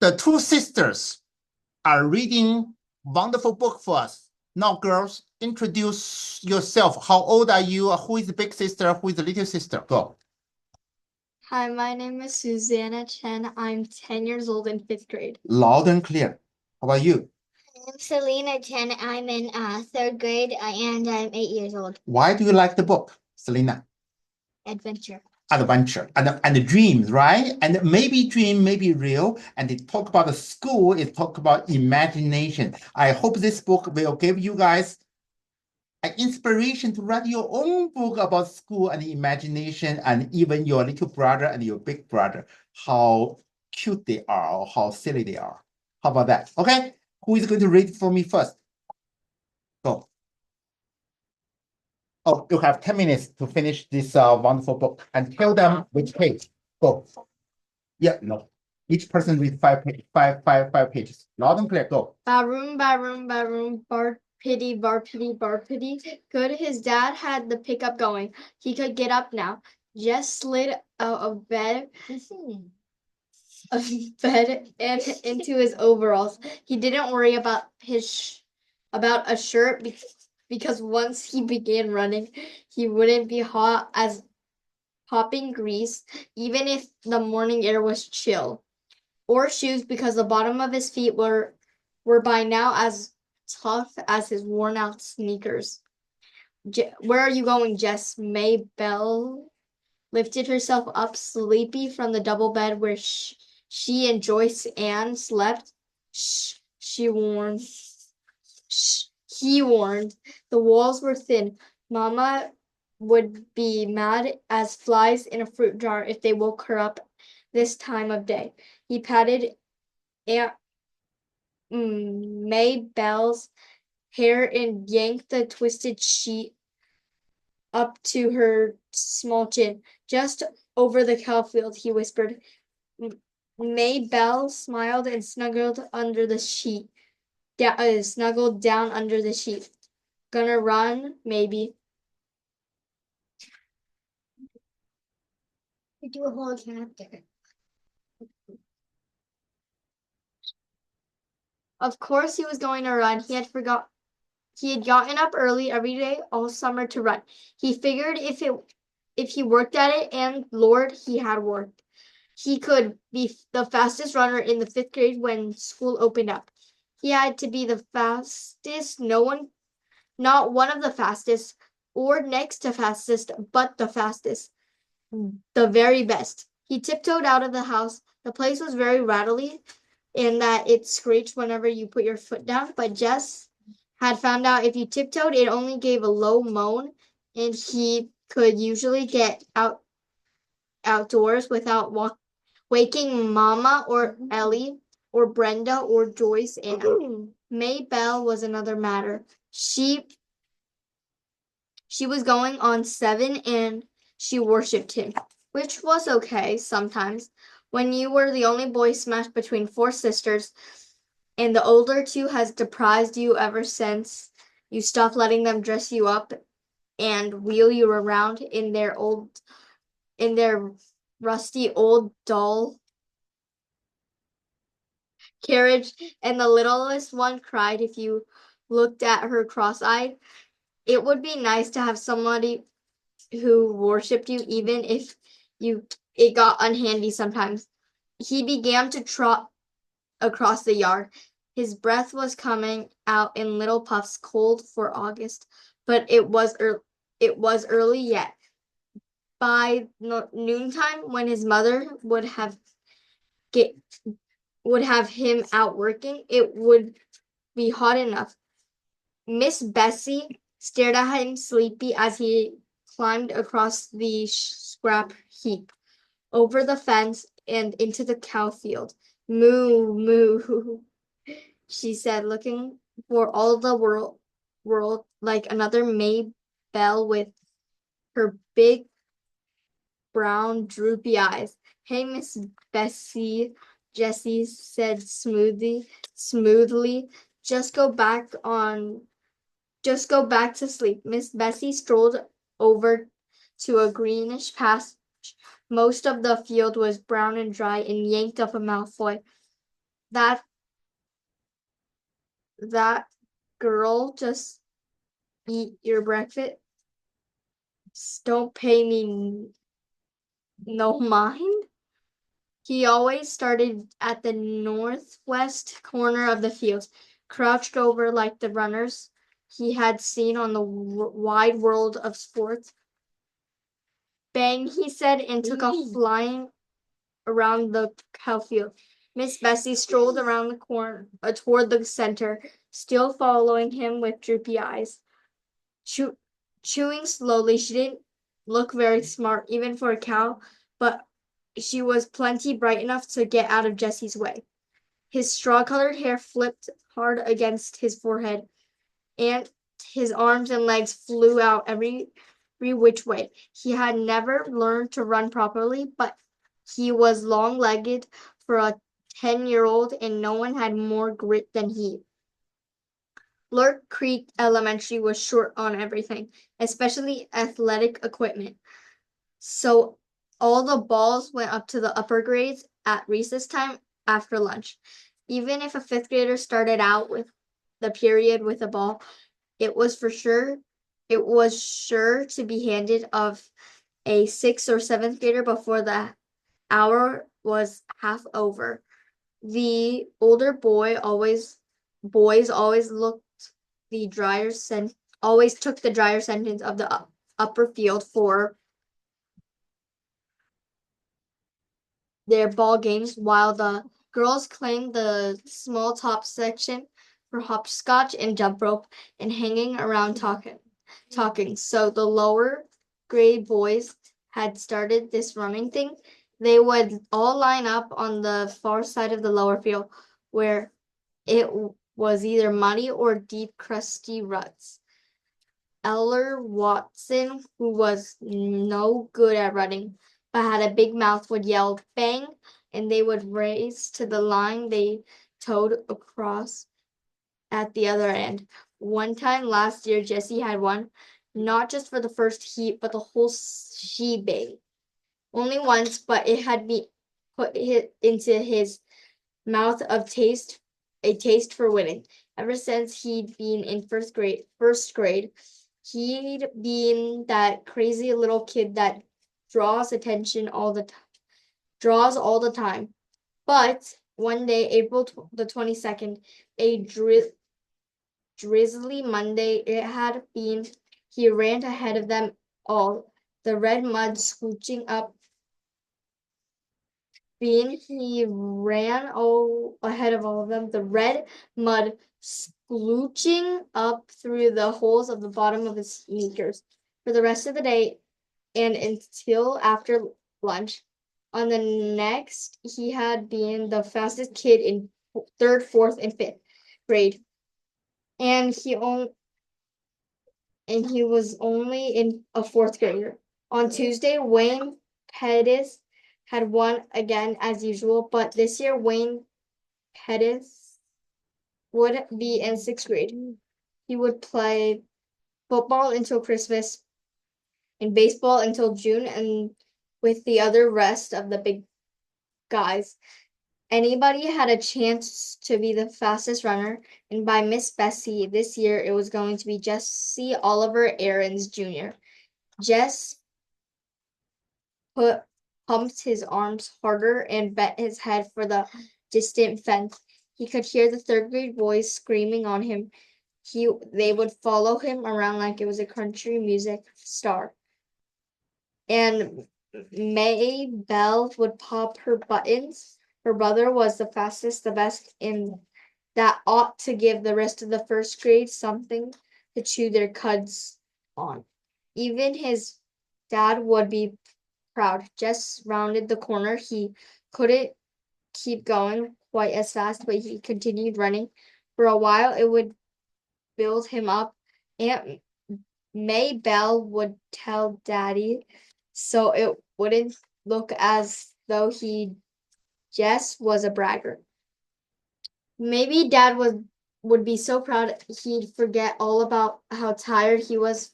The two sisters are reading wonderful book for us. Now, girls, introduce yourself. How old are you? Who is the big sister? Who is the little sister? Go. Hi, my name is Susanna Chen. I'm 10 years old in fifth grade. Loud and clear. How about you? I'm Selena Chen. I'm in third grade and I'm 8 years old. Why do you like the book, Selena? Adventure. Adventure and the dreams, right? And maybe dream, maybe real. And they talk about the school, it talk about imagination. I hope this book will give you guys an inspiration to write your own book about school and imagination, and even your little brother and your big brother, how cute they are or how silly they are. How about that? Okay, who is going to read for me first? Go. Oh, you have 10 minutes to finish this wonderful book and tell them which page. Go. Yeah, no. Each person read five pages. Loud and clear. Go. Baroom, baroom, baroom, bar pity, bar pity, bar pity. Good, his dad had the pickup going. He could get up now. Jess slid out of bed and into his overalls. He didn't worry about about a shirt because once he began running, he wouldn't be hot as popping grease, even if the morning air was chill. Or shoes because the bottom of his feet were by now as tough as his worn out sneakers. Where are you going, Jess? May Bell lifted herself up sleepy from the double bed where she and Joyce Ann slept. She warned. He warned. The walls were thin. Mama would be mad as flies in a fruit jar if they woke her up this time of day. He patted Aunt May Bell's hair and yanked the twisted sheet up to her small chin. Just over the cow field, he whispered. May Bell smiled and snuggled under the sheet. Snuggled down under the sheet. Gonna run, maybe. We do a whole chapter. Of course he was going to run. He had gotten up early every day all summer to run. He figured if he worked at it, and Lord, he had worked, he could be the fastest runner in the fifth grade when school opened up. He had to be the fastest, not one of the fastest or next to fastest, but the fastest, the very best. He tiptoed out of the house. The place was very rattly in that it screeched whenever you put your foot down, but Jess had found out if you tiptoed, it only gave a low moan, and he could usually get outdoors without waking Mama or Ellie or Brenda or Joyce. And May Bell was another matter. She was going on 7 and she worshipped him, which was okay sometimes. When you were the only boy smashed between 4 sisters and the older 2 has deprived you ever since you stopped letting them dress you up and wheel you around in their rusty old doll carriage, and the littlest one cried if you looked at her cross-eyed. It would be nice to have somebody who worshipped you, even if it got unhandy sometimes. He began to trot across the yard. His breath was coming out in little puffs, cold for August, but it was early yet. By noontime, when his mother get would have him out working, it would be hot enough. Miss Bessie stared at him sleepy as he climbed across the scrap heap, over the fence and into the cow field. Moo, moo, she said, looking for all the world like another May Bell with her big brown droopy eyes. Hey, Miss Bessie, Jessie said smoothly. Just go back to sleep. Miss Bessie strolled over to a greenish patch. Most of the field was brown and dry, and yanked up a mouthful. that girl just eat your breakfast. Don't pay me no mind. He always started at the northwest corner of the field, crouched over like the runners he had seen on the wide world of sports. Bang, he said, and took off flying around the cow field. Miss Bessie strolled around the corner toward the center, still following him with droopy eyes. Chewing slowly, she didn't look very smart, even for a cow, but she was plenty bright enough to get out of Jesse's way. His straw-colored hair flipped hard against his forehead, and his arms and legs flew out every which way. He had never learned to run properly, but he was long-legged for a 10-year-old, and no one had more grit than he. Lurk Creek Elementary was short on everything, especially athletic equipment. So all the balls went up to the upper grades at recess time after lunch. Even if a fifth grader started out with the period with a ball, it was sure to be handed of a sixth or seventh grader before the hour was half over. The older boys always looked the always took the drier sentence of the upper field for their ball games, while the girls claimed the small top section for hopscotch and jump rope and hanging around talking. So the lower grade boys had started this running thing. They would all line up on the far side of the lower field, where it was either muddy or deep, crusty ruts. Eller Watson, who was no good at running, but had a big mouth, would yell "bang," and they would race to the line they towed across at the other end. One time last year, Jesse had won, not just for the first heat, but the whole shebang. Only once, but it had been put into his mouth of a taste for winning. Ever since he'd been in first grade, he'd been that crazy little kid that draws attention draws all the time. But one day, April the 22nd, a drizzly Monday it had been, he ran ahead of them all, the red mud scooching up. He ran ahead of all of them, the red mud splooching up through the holes of the bottom of his sneakers. For the rest of the day and until after lunch, on the next, he had been the fastest kid in third, fourth, and fifth grade, and he was only in a fourth grader. On Tuesday, Wayne Pettis had won again as usual, but this year Wayne Pettis would be in sixth grade. He would play football until Christmas and baseball until June, and with the other rest of the big guys. Anybody had a chance to be the fastest runner, and by Miss Bessie this year it was going to be Jesse Oliver Aarons Jr. Jess pumped his arms harder and bent his head for the distant fence. He could hear the third grade boys screaming on him. They would follow him around like it was a country music star. And May Bell would pop her buttons. Her brother was the fastest, the best, and that ought to give the rest of the first grade something to chew their cuds on. Even his dad would be proud. Jess rounded the corner. He couldn't keep going quite as fast, but he continued running. For a while, it would build him up. Aunt May Bell would tell Daddy so it wouldn't look as though Jess was a braggart. Maybe Dad would be so proud he'd forget all about how tired he was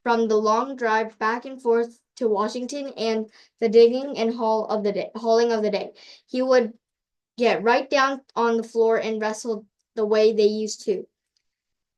from the long drive back and forth to Washington and the digging and hauling of the day. He would get right down on the floor and wrestle the way they used to.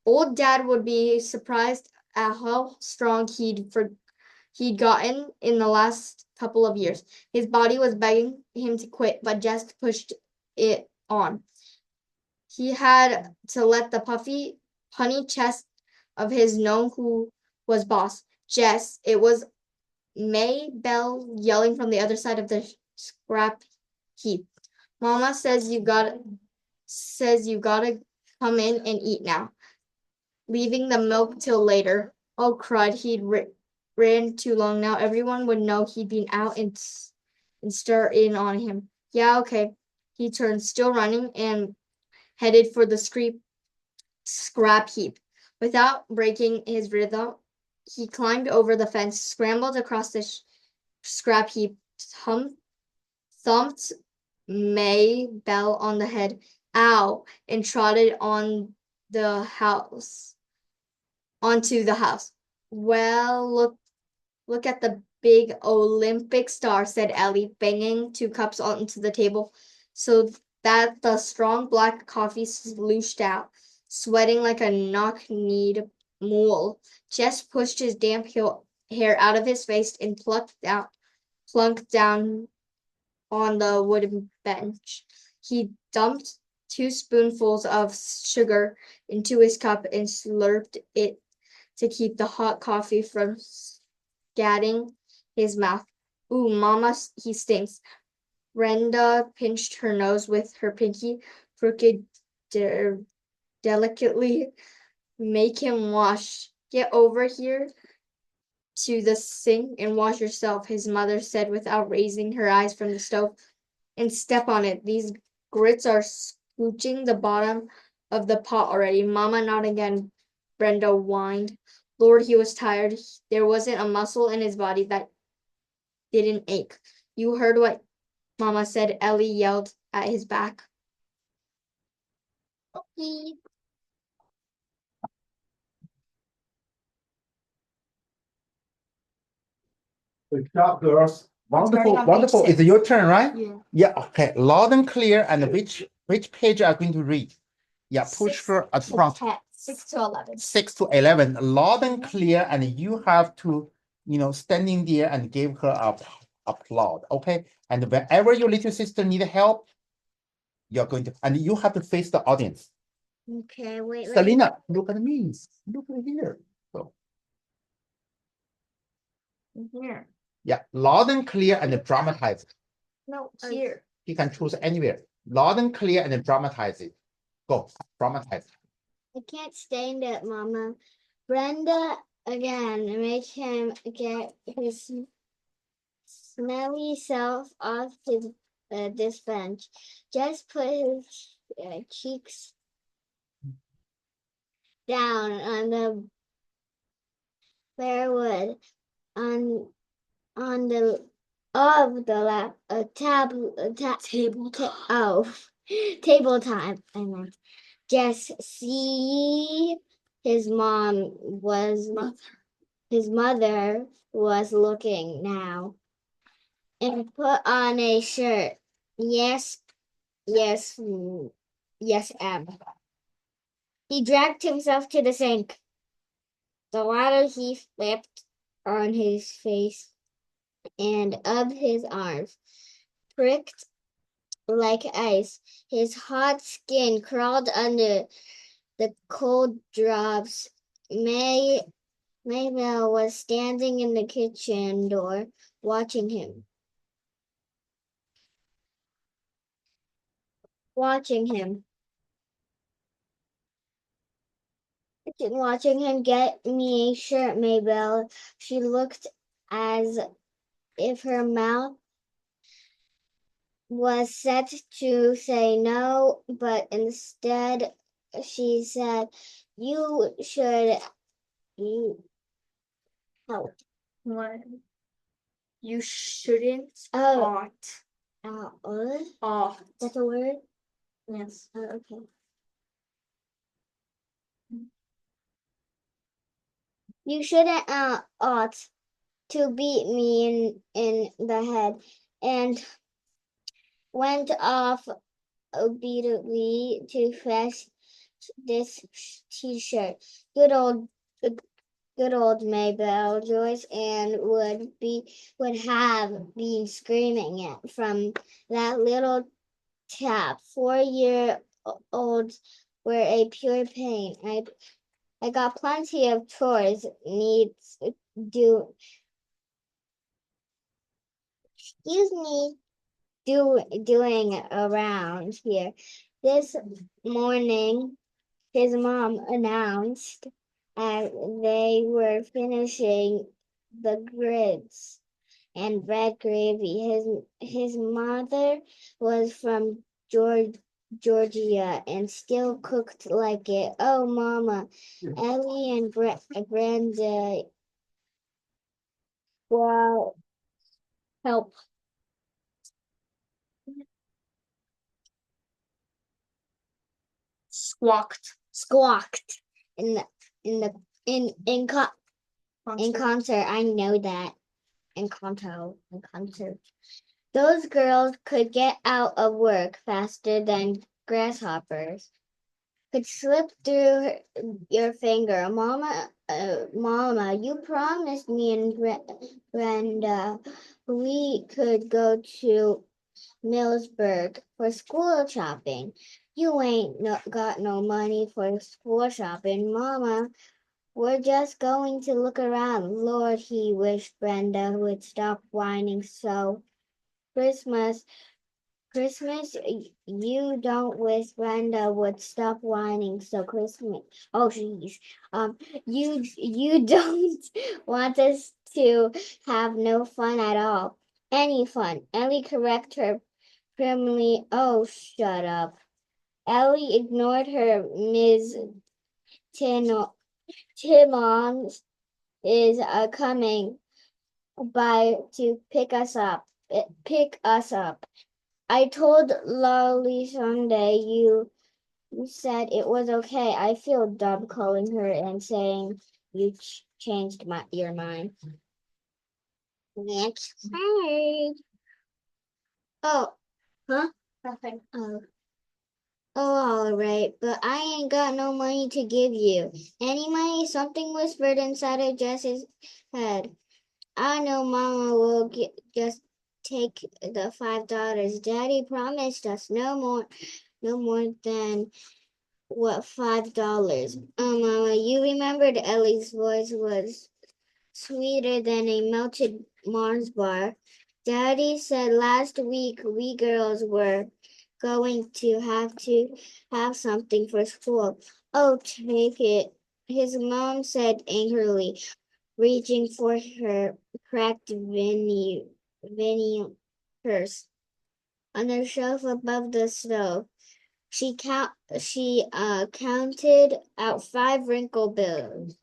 Old Dad would be surprised at how strong he'd gotten in the last couple of years. His body was begging him to quit, but Jess pushed it on. He had to let the puffy, punny chest of his know who was boss. Jess, it was May Bell yelling from the other side of the scrap heap. Mama says you gotta come in and eat now. Leaving the milk till later. Oh crud, he'd ran too long now. Everyone would know he'd been out and stir in on him. Yeah, okay. He turned, still running, and headed for the scrap heap. Without breaking his rhythm, he climbed over the fence, scrambled across the scrap heap, thumped May Bell on the head, ow, and trotted onto the house. Well, look at the big Olympic star, said Ellie, banging 2 cups onto the table so that the strong black coffee slooshed out, sweating like a knock-kneed mule. Jess pushed his damp hair out of his face and plunked down on the wooden bench. He dumped 2 spoonfuls of sugar into his cup and slurped it to keep the hot coffee from scatting his mouth. Ooh, Mama, he stinks. Brenda pinched her nose with her pinky, crooked delicately. Make him wash. Get over here to the sink and wash yourself, his mother said without raising her eyes from the stove. And step on it. These grits are scooching the bottom of the pot already. Mama, not again, Brenda whined. Lord, he was tired. There wasn't a muscle in his body that didn't ache. You heard what Mama said, Ellie yelled at his back. Okay. Good job, girls. Wonderful, Starting on wonderful. page Is it your turn, right? Yeah. Yeah, okay. Loud and clear. And which page are you going to read? Yeah, push her at front. 6 to 11. 6 to 11. Loud and clear, and you have to, standing there and give her a applaud. Okay. And whenever your little sister need help, you're going to, and you have to face the audience. Okay, wait. Selena, look at me. Look at here. So Here. yeah, loud and clear and dramatize. No, here. You can choose anywhere. Loud and clear and dramatize it. Go, dramatize. I can't stand it, Mama. Brenda again made him get his smelly self off this bench. Just put his cheeks down on the bare wood on the of the lap table time. I meant. Just see his mother was looking now and put on a shirt. Yes, yes, yes, He dragged himself to the sink. The water he flipped on his face and up his arms, pricked like ice. His hot skin crawled under the cold drops. Maybelle was standing in the kitchen door, watching him. Watching him get me a shirt, Maybelle. She looked as if her mouth was set to say no, but instead she said, You should help. What? You shouldn't Oh. ought. That's a word? Yes. Okay. You shouldn't ought to beat me in the head, and went off obediently to fetch this t-shirt. Good old Maybelle Joyce and would have been screaming it from that little tap. 4-year-olds were a pure pain. I got plenty of chores needs do excuse me doing around here. This morning his mom announced as they were finishing the grits and red gravy. His mother was from Georgia and still cooked like it. Oh, Mama, Ellie and Brenda, wow, help squawked in the in the in concert. I know that in concert. Those girls could get out of work faster than grasshoppers. Could slip through your finger. Mama, you promised me and Brenda we could go to Millsburg for school shopping. You ain't got no money for school shopping, Mama. We're just going to look around. Lord, he wished Brenda would stop whining so. Christmas, you don't wish Brenda would stop whining so Christmas. Oh, jeez. You don't want us to have no fun at all. Any fun. Ellie correct her primly. Oh, shut up. Ellie ignored her. Ms. Timmons is coming by to pick us up. I told Lolly Sunday you said it was okay. I feel dumb calling her and saying you changed your mind. Next page. Oh, huh? Nothing. Oh, all right, but I ain't got no money to give you. Any money? Something whispered inside of Jess's head. I know Mama will just take the $5. Daddy promised us no more than what $5. Oh, Mama, you remembered Ellie's voice was sweeter than a melted Mars bar. Daddy said last week we girls were going to have something for school. Oh, take it. His mom said angrily, reaching for her cracked Vinny purse on the shelf above the stove. She counted out 5 wrinkled bills.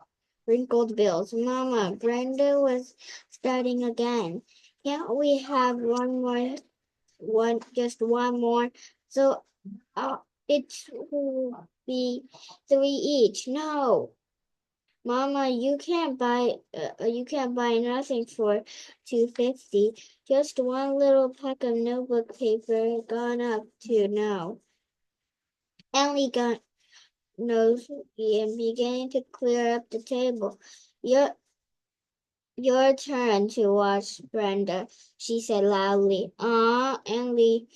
Mama, Brenda was starting again. Can't we have just one more? So it will be 3 each. No. Mama, you can't buy nothing for $2.50. Just one little pack of notebook paper gone up to now. Ellie got nosy and began to clear up the table. Your turn to watch, Brenda, she said loudly. Ellie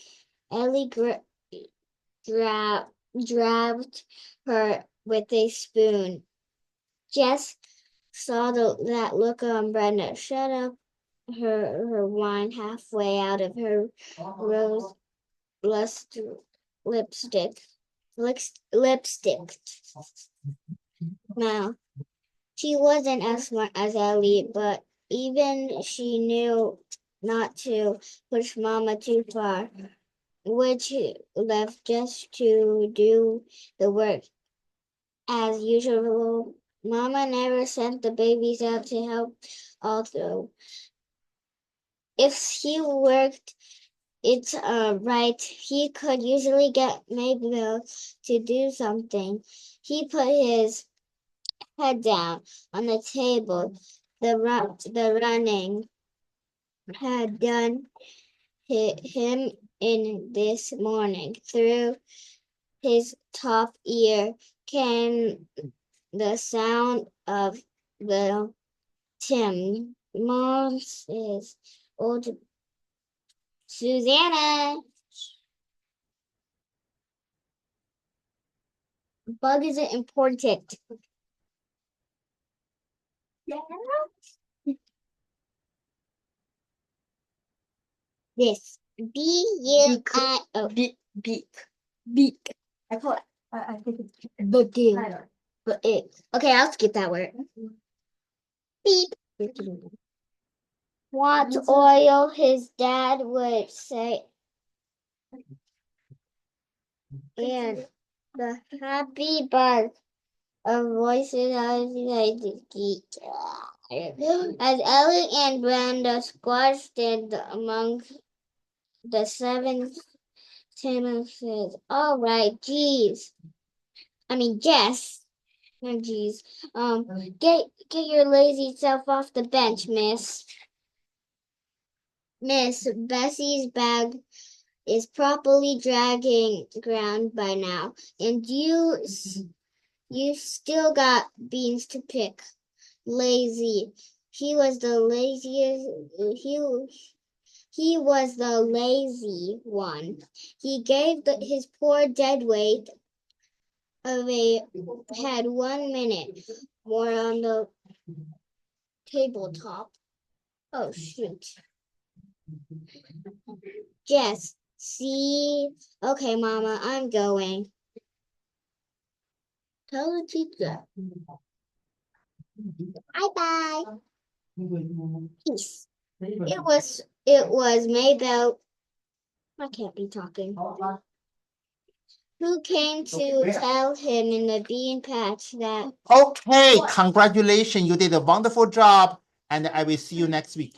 grabbed her with a spoon. Jess saw that look on Brenda. Shut up her wine halfway out of her rose luster lipstick. Now, she wasn't as smart as Ellie, but even she knew not to push Mama too far, which left Jess to do the work. As usual, Mama never sent the babies out to help, although if he worked it right, he could usually get Maybelle to do something. He put his head down on the table. The running had done him in this morning. Through his top ear came the sound of little Tim. Mom's old Susanna. Bug isn't important. This B-U-I-O. Beak. I call it. I think it's but it. Okay, I'll skip that word. Beep. What oil his dad would say. And the happy buzz of voices as Ellie and Brenda squashed in among the 7 Timothy's. All right, Jess. No, geez. Get your lazy self off the bench, Miss. Miss Bessie's bag is properly dragging ground by now, and you still got beans to pick. Lazy. He was the laziest. He was the lazy one. He gave his poor dead weight of a had 1 minute more on the tabletop. Oh shoot. Jess, see? Okay, Mama, I'm going. Tell the teacher. Bye-bye. Peace. It was Maybelle. I can't be talking. Who came to tell him in the bean patch that. Okay, congratulations. You did a wonderful job. And I will see you next week.